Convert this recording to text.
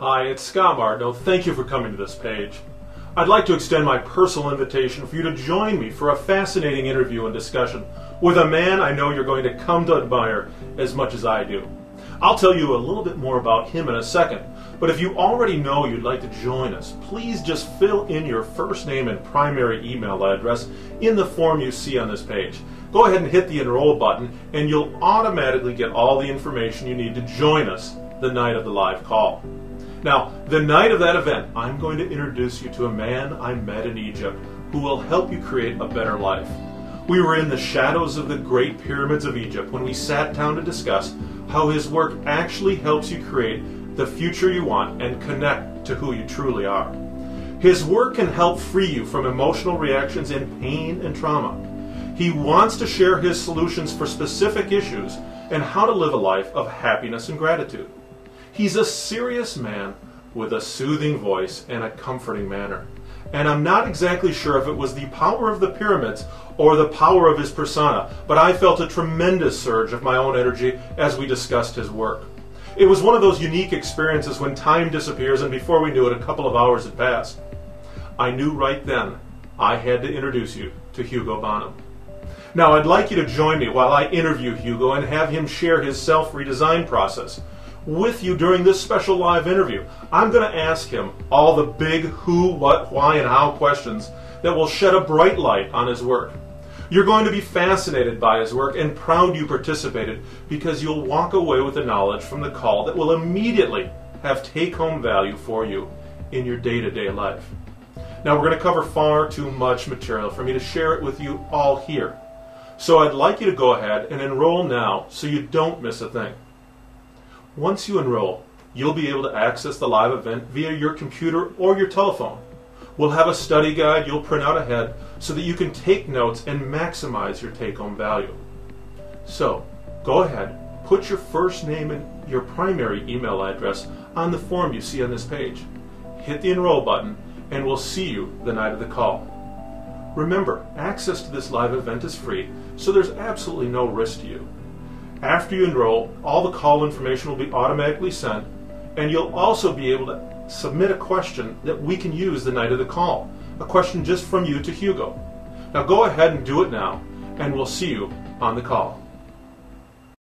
Hi, it's Scott Martineau. Thank you for coming to this page. I'd like to extend my personal invitation for you to join me for a fascinating interview and discussion with a man I know you're going to come to admire as much as I do. I'll tell you a little bit more about him in a second, but if you already know you'd like to join us, please just fill in your first name and primary email address in the form you see on this page. Go ahead and hit the enroll button and you'll automatically get all the information you need to join us the night of the live call. Now, the night of that event, I'm going to introduce you to a man I met in Egypt who will help you create a better life. We were in the shadows of the Great Pyramids of Egypt when we sat down to discuss how his work actually helps you create the future you want and connect to who you truly are. His work can help free you from emotional reactions in pain and trauma. He wants to share his solutions for specific issues and how to live a life of happiness and gratitude. He's a serious man with a soothing voice and a comforting manner. And I'm not exactly sure if it was the power of the pyramids or the power of his persona, but I felt a tremendous surge of my own energy as we discussed his work. It was one of those unique experiences when time disappears and before we knew it, a couple of hours had passed. I knew right then I had to introduce you to Hugo Bonham. Now I'd like you to join me while I interview Hugo and have him share his self-redesign process with you during this special live interview. I'm going to ask him all the big who, what, why, and how questions that will shed a bright light on his work. You're going to be fascinated by his work and proud you participated because you'll walk away with the knowledge from the call that will immediately have take-home value for you in your day-to-day life. Now we're going to cover far too much material for me to share it with you all here. So I'd like you to go ahead and enroll now so you don't miss a thing. Once you enroll, you'll be able to access the live event via your computer or your telephone. We'll have a study guide you'll print out ahead so that you can take notes and maximize your take-home value. So, go ahead, put your first name and your primary email address on the form you see on this page. Hit the enroll button and we'll see you the night of the call. Remember, access to this live event is free, so there's absolutely no risk to you. After you enroll, all the call information will be automatically sent, and you'll also be able to submit a question that we can use the night of the call, a question just from you to Hugo. Now go ahead and do it now, and we'll see you on the call.